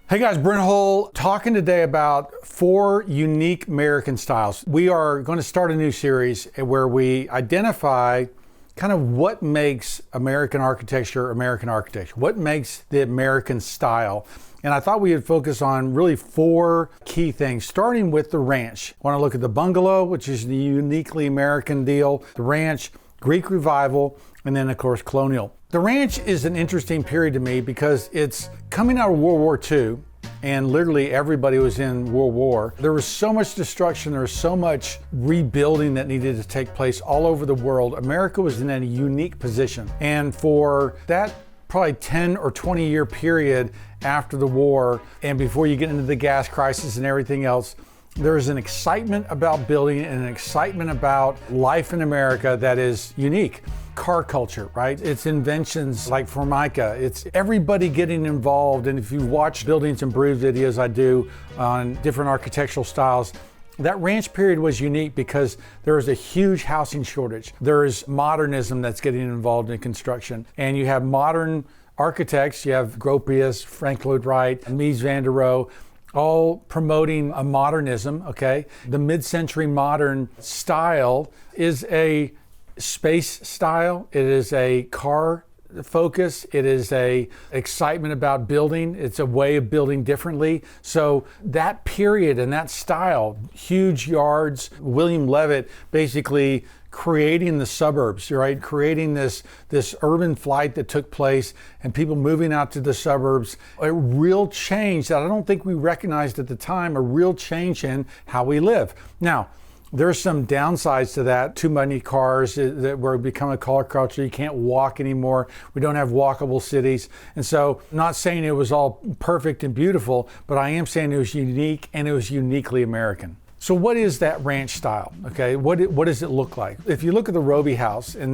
Hey guys, Brent Hull talking today about 4 unique American styles. We are going to start a new series where we identify kind of what makes American architecture, what makes the American style. And I thought we would focus on really 4 key things, starting with the ranch. I want to look at the bungalow, which is the uniquely American deal, the ranch, Greek revival, and then of course colonial. The ranch is an interesting period to me because it's coming out of World War II, and literally everybody was in World War. There was so much destruction, there was so much rebuilding that needed to take place all over the world. America was in a unique position. And for that probably 10 or 20 year period after the war, and before you get into the gas crisis and everything else, there's an excitement about building and an excitement about life in America that is unique. Car culture, right? It's inventions like Formica. It's everybody getting involved. And if you watch Buildings and Brews videos I do on different architectural styles, that ranch period was unique because there was a huge housing shortage. There is modernism that's getting involved in construction. And you have modern architects, you have Gropius, Frank Lloyd Wright, Mies van der Rohe, all promoting a modernism, okay? The mid-century modern style is a space style. It is a car focus. It is a excitement about building. It's a way of building differently. So that period and that style, huge yards, William Levitt basically creating the suburbs, right? Creating this urban flight that took place and people moving out to the suburbs, a real change that I don't think we recognized at the time, a real change in how we live. Now, there's some downsides to that. Too many cars that were become a car culture. You can't walk anymore. We don't have walkable cities. And so I'm not saying it was all perfect and beautiful, but I am saying it was unique and it was uniquely American. So what is that ranch style? Okay, what does it look like? If you look at the Roby House, and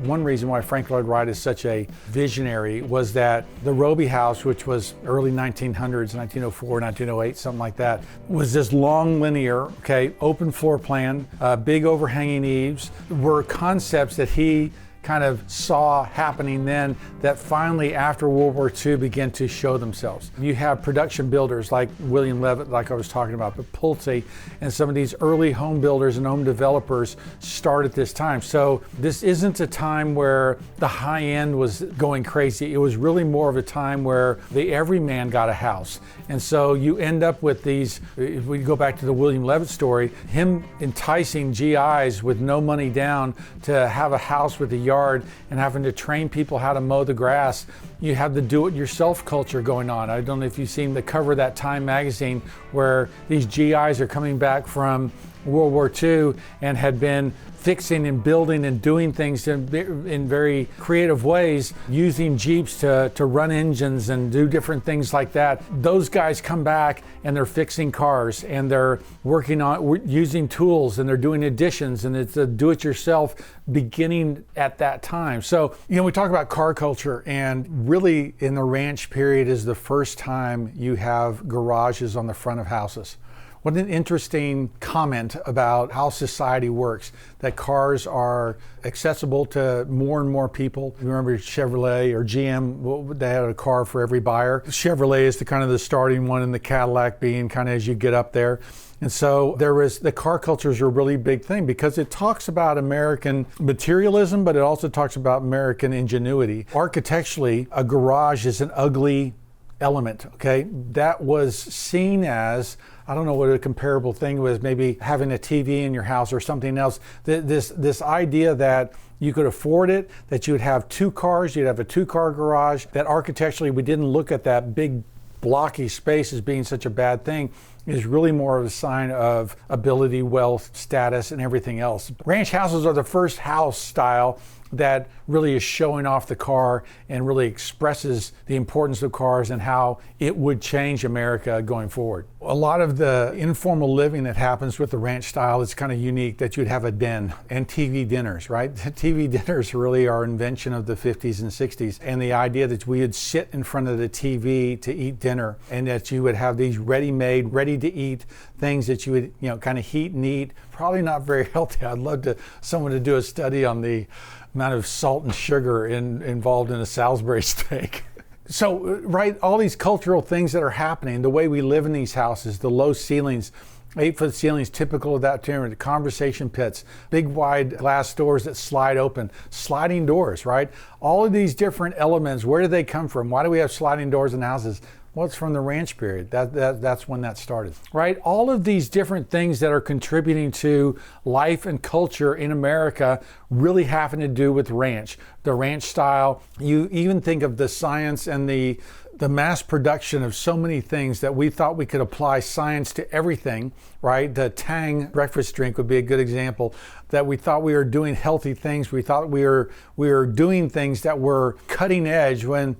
one reason why Frank Lloyd Wright is such a visionary was that the Roby House, which was early 1900s, 1904, 1908, something like that, was this long linear, okay, open floor plan, big overhanging eaves, were concepts that he kind of saw happening then that finally after World War II began to show themselves. You have production builders like William Levitt, like I was talking about, but Pulte, and some of these early home builders and home developers start at this time. So this isn't a time where the high end was going crazy. It was really more of a time where the everyman got a house. And so you end up with these, if we go back to the William Levitt story, him enticing GIs with no money down to have a house with a yard and having to train people how to mow the grass. You have the do-it-yourself culture going on. I don't know if you've seen the cover of that Time magazine where these GIs are coming back from World War II and had been fixing and building and doing things in very creative ways, using Jeeps to run engines and do different things like that. Those guys come back and they're fixing cars and they're working on using tools and they're doing additions, and it's a do-it-yourself beginning at that time. So, we talk about car culture, and really in the ranch period is the first time you have garages on the front of houses. What an interesting comment about how society works, that cars are accessible to more and more people. Remember Chevrolet or GM, they had a car for every buyer. Chevrolet is the starting one, and the Cadillac being kind of as you get up there. And so the car culture is a really big thing because it talks about American materialism, but it also talks about American ingenuity. Architecturally, a garage is an ugly element, okay? That was seen as, I don't know what a comparable thing was, maybe having a TV in your house or something else. This idea that you could afford it, that you would have 2 cars, you'd have a 2-car garage, that architecturally we didn't look at that big blocky space as being such a bad thing, is really more of a sign of ability, wealth, status, and everything else. Ranch houses are the first house style that really is showing off the car and really expresses the importance of cars and how it would change America going forward. A lot of the informal living that happens with the ranch style is kind of unique, that you'd have a den and TV dinners, right? TV dinners really are an invention of the 50s and 60s, and the idea that we would sit in front of the TV to eat dinner, and that you would have these ready-made, ready-to-eat things that you would kind of heat and eat. Probably not very healthy. I'd love someone to do a study on the amount of salt and sugar involved in a Salisbury steak. So, right, all these cultural things that are happening, the way we live in these houses, the low ceilings, 8-foot ceilings, typical of that time, the conversation pits, big wide glass doors that slide open, sliding doors, right? All of these different elements, where do they come from? Why do we have sliding doors in houses? Well, it's from the ranch period. That's when that started, right? All of these different things that are contributing to life and culture in America really having to do with ranch, the ranch style. You even think of the science and the mass production of so many things that we thought we could apply science to everything, right? The Tang breakfast drink would be a good example, that we thought we were doing healthy things. We thought we were doing things that were cutting edge, when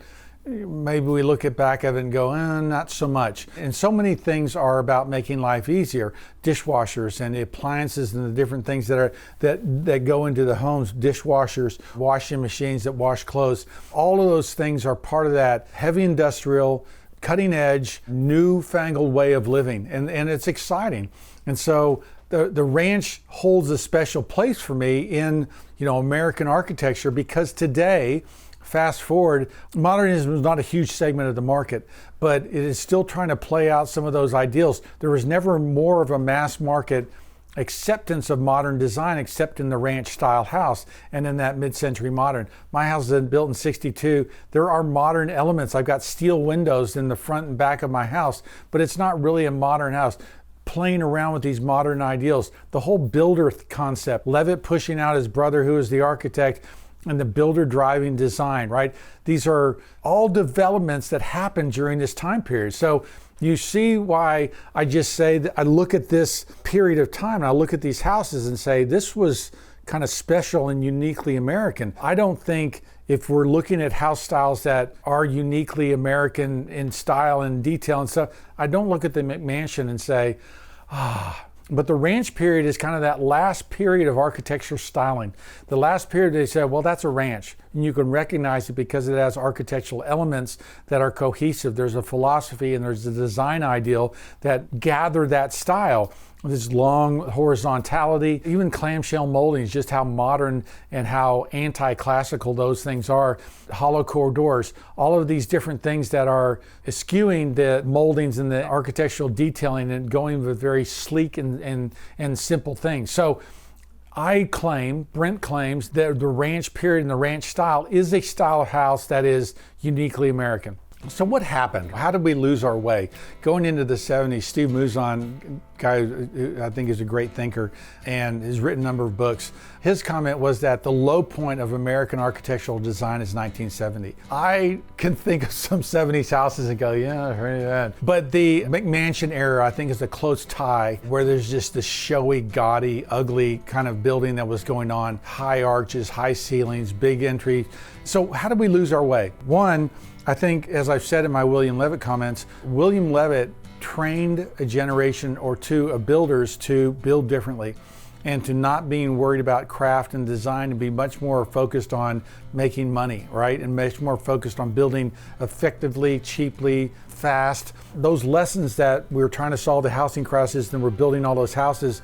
maybe we look back at it and go, not so much. And so many things are about making life easier. Dishwashers and the appliances and the different things that go into the homes, dishwashers, washing machines that wash clothes. All of those things are part of that heavy industrial, cutting edge, newfangled way of living. And it's exciting. And so the ranch holds a special place for me in, American architecture, because today, fast forward, modernism is not a huge segment of the market, but it is still trying to play out some of those ideals. There was never more of a mass market acceptance of modern design except in the ranch style house and in that mid-century modern. My house is built in '62. There are modern elements. I've got steel windows in the front and back of my house, but it's not really a modern house. Playing around with these modern ideals. The whole builder concept, Levitt pushing out his brother who is the architect, and the builder driving design, right? These are all developments that happened during this time period. So you see why I just say that I look at this period of time and I look at these houses and say, this was kind of special and uniquely American. I don't think, if we're looking at house styles that are uniquely American in style and detail and stuff, I don't look at the McMansion and say, but the ranch period is kind of that last period of architectural styling. The last period they said, well, that's a ranch. And you can recognize it because it has architectural elements that are cohesive. There's a philosophy and there's a design ideal that gather that style. This long horizontality, even clamshell moldings, just how modern and how anti-classical those things are. Hollow core doors, all of these different things that are eschewing the moldings and the architectural detailing and going with very sleek and simple things. So Brent claims that the ranch period and the ranch style is a style of house that is uniquely American. So what happened? How did we lose our way? Going into the 70s, Steve Mouzon, guy who I think is a great thinker and has written a number of books, his comment was that the low point of American architectural design is 1970. I can think of some 70s houses and go, yeah, I heard that. But the McMansion era, I think, is a close tie, where there's just this showy, gaudy, ugly kind of building that was going on. High arches, high ceilings, big entry. So how did we lose our way? One, I think, as I've said in my William Levitt comments, William Levitt trained a generation or two of builders to build differently and to not being worried about craft and design, and be much more focused on making money, right? And much more focused on building effectively, cheaply, fast. Those lessons that we're trying to solve the housing crisis and we're building all those houses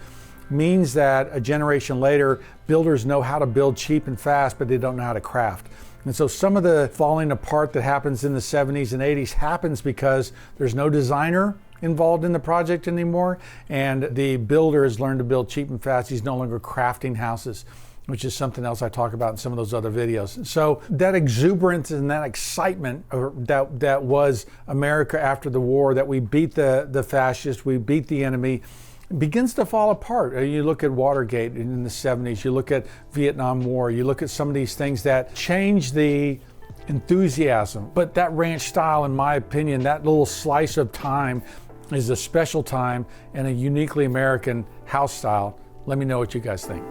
means that a generation later, builders know how to build cheap and fast, but they don't know how to craft. And so some of the falling apart that happens in the 70s and 80s happens because there's no designer involved in the project anymore, and the builder has learned to build cheap and fast. He's no longer crafting houses, which is something else I talk about in some of those other videos. So that exuberance and that excitement that was America after the war, that we beat the fascists, we beat the enemy, begins to fall apart. You look at Watergate in the 70s, you look at Vietnam War, you look at some of these things that change the enthusiasm. But that ranch style, in my opinion, that little slice of time is a special time and a uniquely American house style. Let me know what you guys think.